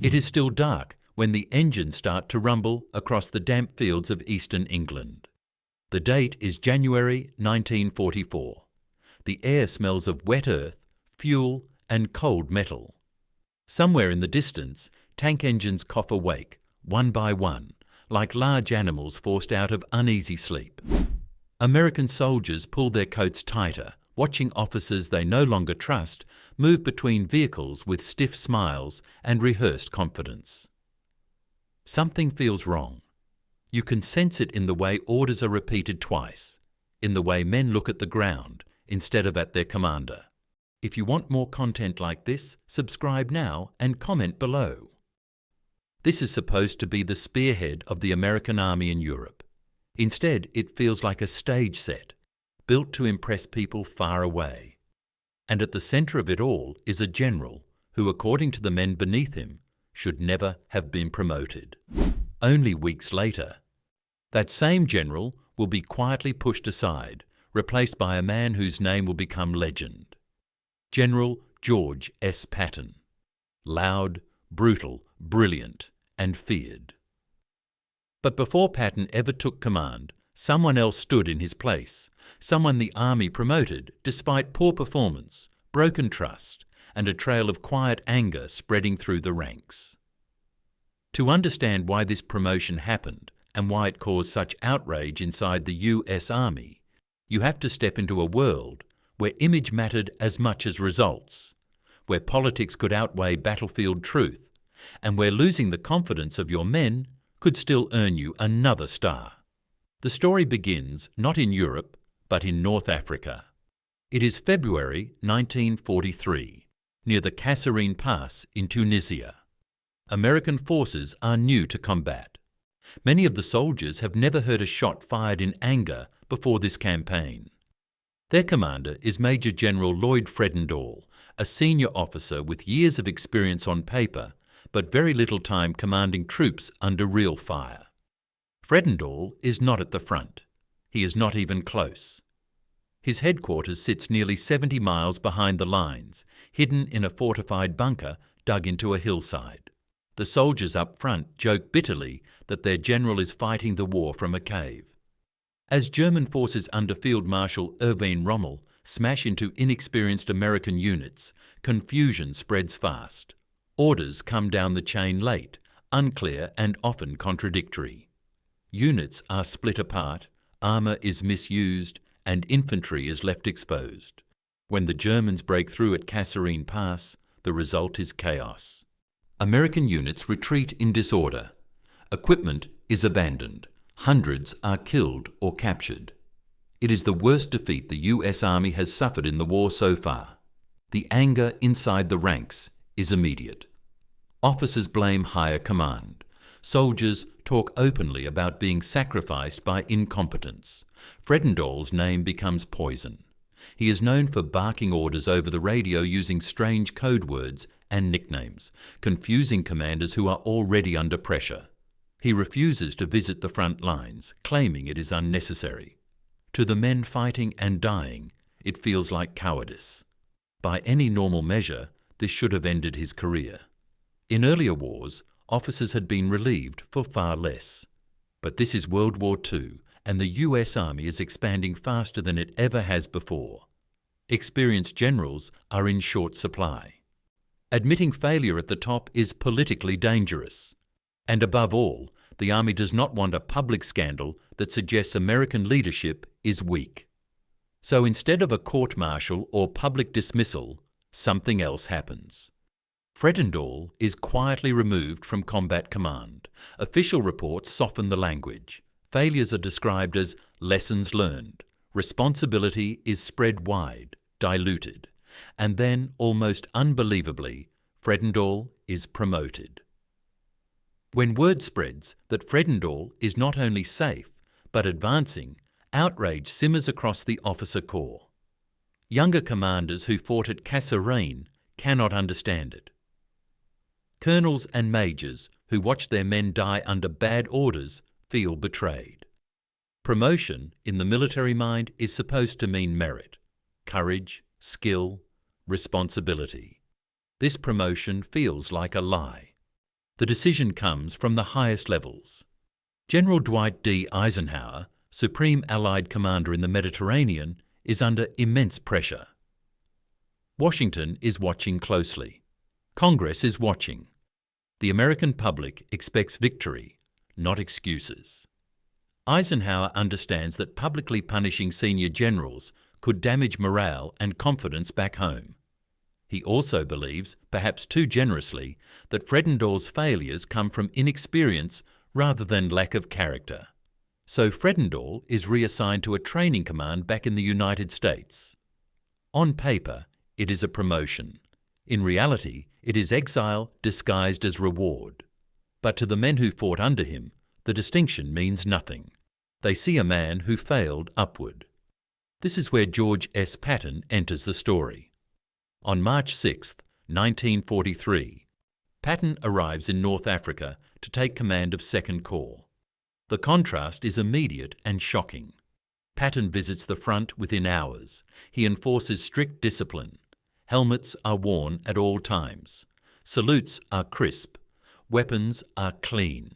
It is still dark when the engines start to rumble across the damp fields of eastern England. The date is January 1944. The air smells of wet earth, fuel and cold metal. Somewhere in the distance, tank engines cough awake, one by one, like large animals forced out of uneasy sleep. American soldiers pull their coats tighter, watching officers they no longer trust move between vehicles with stiff smiles and rehearsed confidence. Something feels wrong. You can sense it in the way orders are repeated twice, in the way men look at the ground instead of at their commander. If you want more content like this, subscribe now and comment below. This is supposed to be the spearhead of the American Army in Europe. Instead, it feels like a stage set, built to impress people far away. And at the centre of it all is a general who, according to the men beneath him, should never have been promoted. Only weeks later, that same general will be quietly pushed aside, replaced by a man whose name will become legend. General George S. Patton. Loud, brutal, brilliant, and feared. But before Patton ever took command, someone else stood in his place, someone the army promoted despite poor performance, broken trust, and a trail of quiet anger spreading through the ranks. To understand why this promotion happened and why it caused such outrage inside the US Army, you have to step into a world where image mattered as much as results, where politics could outweigh battlefield truth, and where losing the confidence of your men could still earn you another star. The story begins not in Europe, but in North Africa. It is February 1943, near the Kasserine Pass in Tunisia. American forces are new to combat. Many of the soldiers have never heard a shot fired in anger before this campaign. Their commander is Major General Lloyd Fredendall, a senior officer with years of experience on paper, but very little time commanding troops under real fire. Fredendall is not at the front. He is not even close. His headquarters sits nearly 70 miles behind the lines, hidden in a fortified bunker dug into a hillside. The soldiers up front joke bitterly that their general is fighting the war from a cave. As German forces under Field Marshal Erwin Rommel smash into inexperienced American units, confusion spreads fast. Orders come down the chain late, unclear and often contradictory. Units are split apart, armour is misused, and infantry is left exposed. When the Germans break through at Kasserine Pass, the result is chaos. American units retreat in disorder. Equipment is abandoned. Hundreds are killed or captured. It is the worst defeat the US Army has suffered in the war so far. The anger inside the ranks is immediate. Officers blame higher command. Soldiers talk openly about being sacrificed by incompetence. Fredendall's name becomes poison. He is known for barking orders over the radio using strange code words and nicknames, confusing commanders who are already under pressure. He refuses to visit the front lines, claiming it is unnecessary. To the men fighting and dying, it feels like cowardice. By any normal measure, this should have ended his career. In earlier wars, officers had been relieved for far less. But this is World War II, and the US Army is expanding faster than it ever has before. Experienced generals are in short supply. Admitting failure at the top is politically dangerous. And above all, the Army does not want a public scandal that suggests American leadership is weak. So instead of a court-martial or public dismissal, something else happens. Fredendall is quietly removed from combat command. Official reports soften the language. Failures are described as lessons learned. Responsibility is spread wide, diluted. And then, almost unbelievably, Fredendall is promoted. When word spreads that Fredendall is not only safe, but advancing, outrage simmers across the officer corps. Younger commanders who fought at Kasserine cannot understand it. Colonels and majors who watch their men die under bad orders feel betrayed. Promotion, in the military mind, is supposed to mean merit, courage, skill, responsibility. This promotion feels like a lie. The decision comes from the highest levels. General Dwight D. Eisenhower, Supreme Allied Commander in the Mediterranean, is under immense pressure. Washington is watching closely. Congress is watching. The American public expects victory, not excuses. Eisenhower understands that publicly punishing senior generals could damage morale and confidence back home. He also believes, perhaps too generously, that Fredendall's failures come from inexperience rather than lack of character. So Fredendall is reassigned to a training command back in the United States. On paper, it is a promotion. In reality, it is exile disguised as reward. But to the men who fought under him, the distinction means nothing. They see a man who failed upward. This is where George S. Patton enters the story. On March 6, 1943, Patton arrives in North Africa to take command of 2nd Corps. The contrast is immediate and shocking. Patton visits the front within hours. He enforces strict discipline. Helmets are worn at all times. Salutes are crisp. Weapons are clean.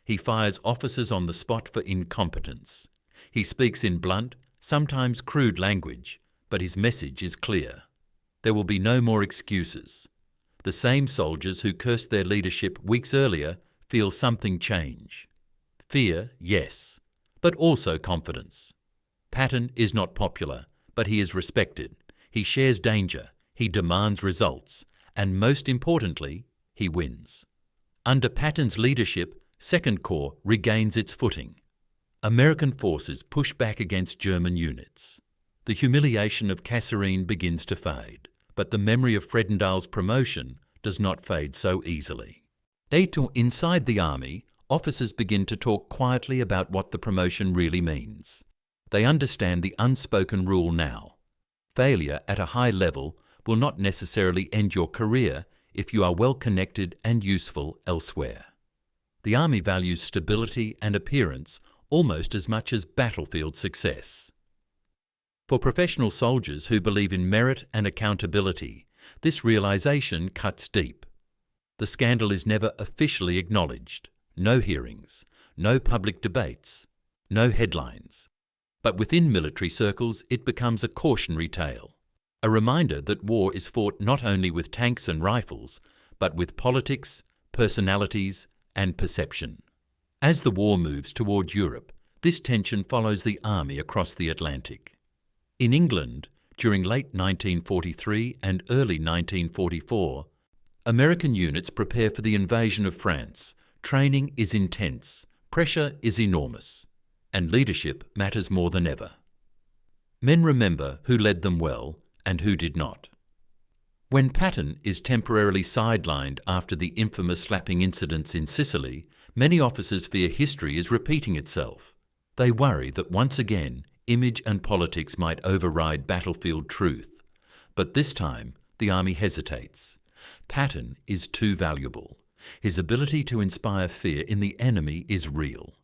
He fires officers on the spot for incompetence. He speaks in blunt, sometimes crude language, but his message is clear. There will be no more excuses. The same soldiers who cursed their leadership weeks earlier feel something change. Fear, yes, but also confidence. Patton is not popular, but he is respected. He shares danger, he demands results, and most importantly, he wins. Under Patton's leadership, 2nd Corps regains its footing. American forces push back against German units. The humiliation of Kasserine begins to fade, but the memory of Fredendall's promotion does not fade so easily. Inside the army, officers begin to talk quietly about what the promotion really means. They understand the unspoken rule now. Failure at a high level will not necessarily end your career if you are well connected and useful elsewhere. The army values stability and appearance almost as much as battlefield success. For professional soldiers who believe in merit and accountability, this realization cuts deep. The scandal is never officially acknowledged. No hearings, no public debates, no headlines. But within military circles, it becomes a cautionary tale, a reminder that war is fought not only with tanks and rifles, but with politics, personalities, and perception. As the war moves toward Europe, this tension follows the army across the Atlantic. In England, during late 1943 and early 1944, American units prepare for the invasion of France. Training is intense, pressure is enormous, and leadership matters more than ever. Men remember who led them well and who did not. When Patton is temporarily sidelined after the infamous slapping incidents in Sicily, many officers fear history is repeating itself. They worry that once again, image and politics might override battlefield truth. But this time, the army hesitates. Patton is too valuable. His ability to inspire fear in the enemy is real.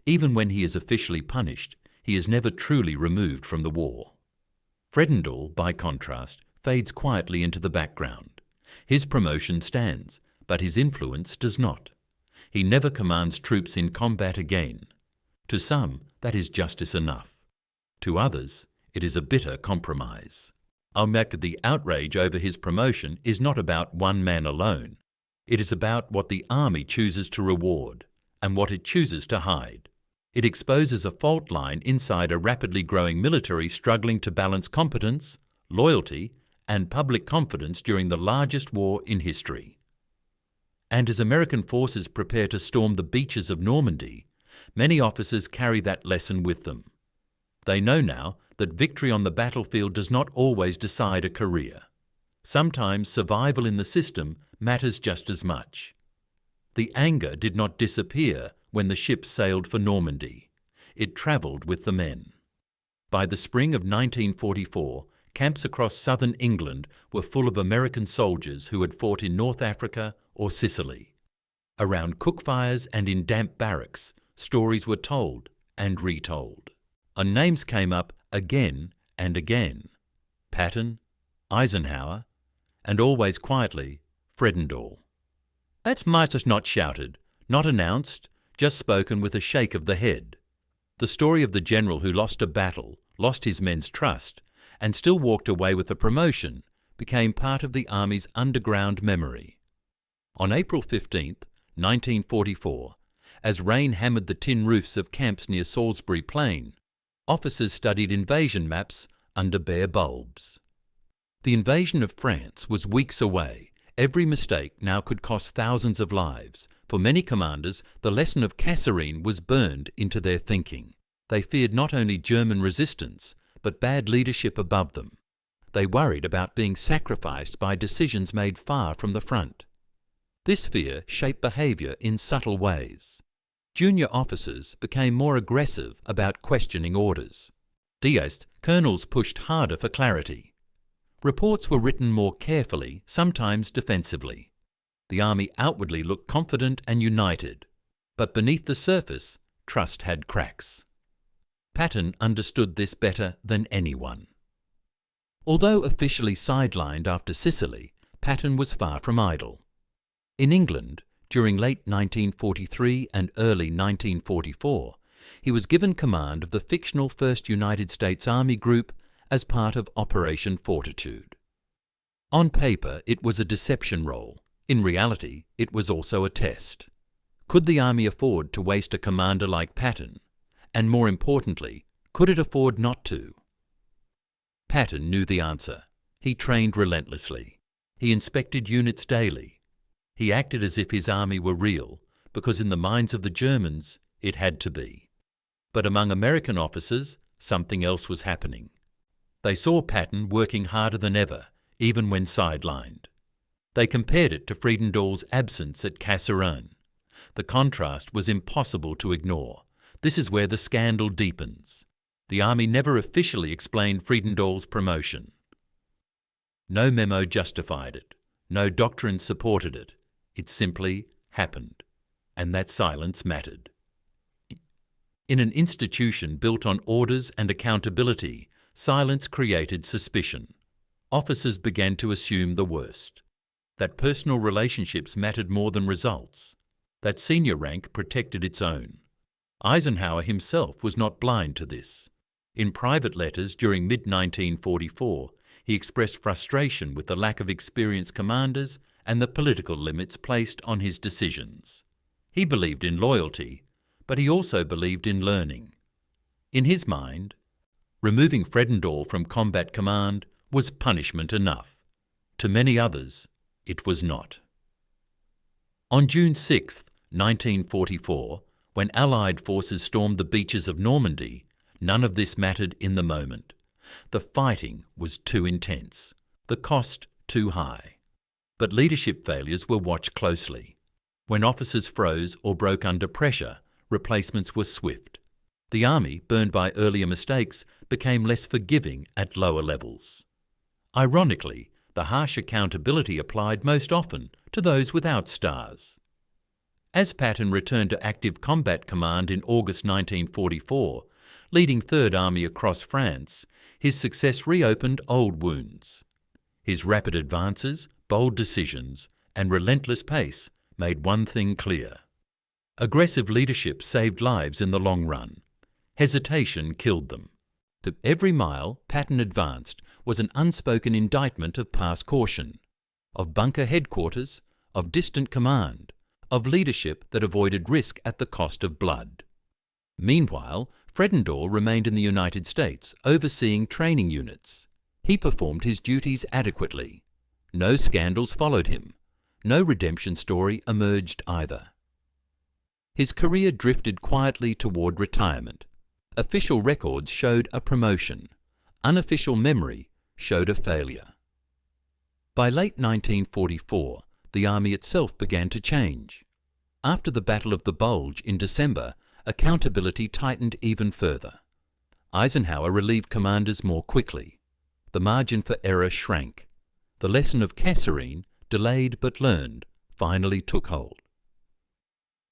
Even when he is officially punished, he is never truly removed from the war. Fredendall, by contrast, fades quietly into the background. His promotion stands, but his influence does not. He never commands troops in combat again. To some, that is justice enough. To others, it is a bitter compromise. The outrage over his promotion is not about one man alone. It is about what the army chooses to reward and what it chooses to hide. It exposes a fault line inside a rapidly growing military struggling to balance competence, loyalty, and public confidence during the largest war in history. And as American forces prepare to storm the beaches of Normandy, many officers carry that lesson with them. They know now that victory on the battlefield does not always decide a career. Sometimes survival in the system matters just as much. The anger did not disappear when the ship sailed for Normandy. It travelled with the men. By the spring of 1944, camps across southern England were full of American soldiers who had fought in North Africa or Sicily. Around cook fires and in damp barracks, stories were told and retold. And names came up again and again. Patton, Eisenhower, and always quietly, Fredendall. That might have not shouted, not announced, just spoken with a shake of the head. The story of the general who lost a battle, lost his men's trust, and still walked away with a promotion became part of the Army's underground memory. On April 15, 1944, as rain hammered the tin roofs of camps near Salisbury Plain, officers studied invasion maps under bare bulbs. The invasion of France was weeks away. Every mistake now could cost thousands of lives. For many commanders, the lesson of Kasserine was burned into their thinking. They feared not only German resistance, but bad leadership above them. They worried about being sacrificed by decisions made far from the front. This fear shaped behaviour in subtle ways. Junior officers became more aggressive about questioning orders. Disgraced, colonels pushed harder for clarity. Reports were written more carefully, sometimes defensively. The Army outwardly looked confident and united, but beneath the surface, trust had cracks. Patton understood this better than anyone. Although officially sidelined after Sicily, Patton was far from idle. In England, during late 1943 and early 1944, he was given command of the fictional 1st United States Army Group as part of Operation Fortitude. On paper, it was a deception role. In reality, it was also a test. Could the Army afford to waste a commander like Patton? And more importantly, could it afford not to? Patton knew the answer. He trained relentlessly. He inspected units daily. He acted as if his army were real, because in the minds of the Germans, it had to be. But among American officers, something else was happening. They saw Patton working harder than ever, even when sidelined. They compared it to Fredendall's absence at Kasserine. The contrast was impossible to ignore. This is where the scandal deepens. The Army never officially explained Fredendall's promotion. No memo justified it. No doctrine supported it. It simply happened. And that silence mattered. In an institution built on orders and accountability, silence created suspicion. Officers began to assume the worst. That personal relationships mattered more than results. That senior rank protected its own. Eisenhower himself was not blind to this. In private letters during mid-1944, he expressed frustration with the lack of experienced commanders and the political limits placed on his decisions. He believed in loyalty, but he also believed in learning. In his mind, removing Fredendall from combat command was punishment enough. To many others, it was not. On June 6, 1944, when Allied forces stormed the beaches of Normandy, none of this mattered in the moment. The fighting was too intense, the cost too high. But leadership failures were watched closely. When officers froze or broke under pressure, replacements were swift. The Army, burned by earlier mistakes, became less forgiving at lower levels. Ironically, the harsh accountability applied most often to those without stars. As Patton returned to active combat command in August 1944, leading 3rd Army across France, his success reopened old wounds. His rapid advances, bold decisions, and relentless pace made one thing clear. Aggressive leadership saved lives in the long run. Hesitation killed them. To every mile Patton advanced was an unspoken indictment of past caution, of bunker headquarters, of distant command, of leadership that avoided risk at the cost of blood. Meanwhile, Fredendall remained in the United States, overseeing training units. He performed his duties adequately. No scandals followed him. No redemption story emerged either. His career drifted quietly toward retirement. Official records showed a promotion. Unofficial memory showed a failure. By late 1944, the Army itself began to change. After the Battle of the Bulge in December, accountability tightened even further. Eisenhower relieved commanders more quickly. The margin for error shrank. The lesson of Kasserine, delayed but learned, finally took hold.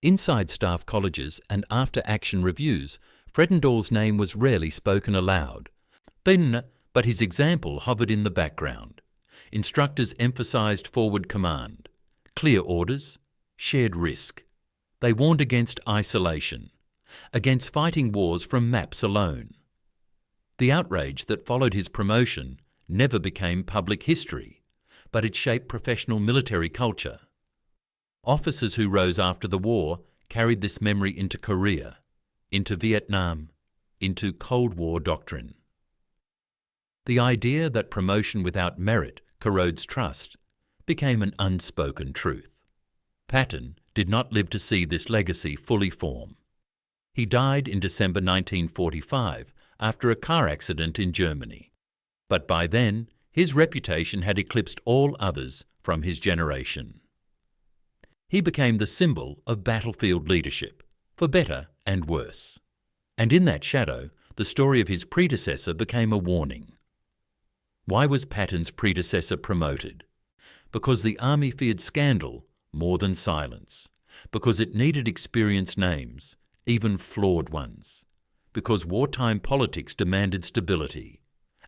Inside staff colleges and after-action reviews, Fredendall's name was rarely spoken aloud. But his example hovered in the background. Instructors emphasized forward command, clear orders, shared risk. They warned against isolation, against fighting wars from maps alone. The outrage that followed his promotion never became public history, but it shaped professional military culture. Officers who rose after the war carried this memory into Korea, into Vietnam, into Cold War doctrine. The idea that promotion without merit corrodes trust became an unspoken truth. Patton did not live to see this legacy fully form. He died in December 1945 after a car accident in Germany. But by then, his reputation had eclipsed all others from his generation. He became the symbol of battlefield leadership, for better and worse. And in that shadow, the story of his predecessor became a warning. Why was Patton's predecessor promoted? Because the army feared scandal more than silence. Because it needed experienced names, even flawed ones. Because wartime politics demanded stability.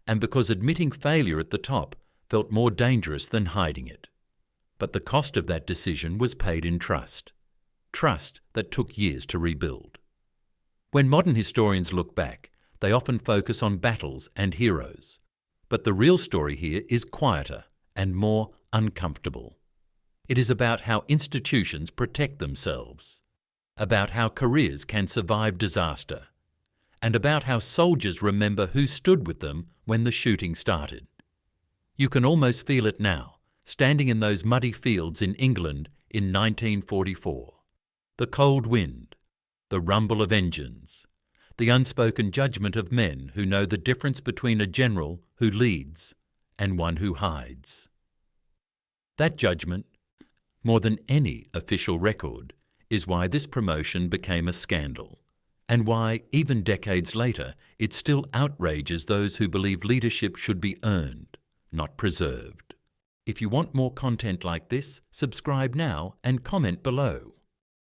And because admitting failure at the top felt more dangerous than hiding it. But the cost of that decision was paid in trust. Trust that took years to rebuild. When modern historians look back, they often focus on battles and heroes. But the real story here is quieter and more uncomfortable. It is about how institutions protect themselves, about how careers can survive disaster, and about how soldiers remember who stood with them when the shooting started. You can almost feel it now, standing in those muddy fields in England in 1944. The cold wind, the rumble of engines, the unspoken judgment of men who know the difference between a general who leads and one who hides. That judgment, more than any official record, is why this promotion became a scandal, and why, even decades later, it still outrages those who believe leadership should be earned, not preserved. If you want more content like this, subscribe now and comment below.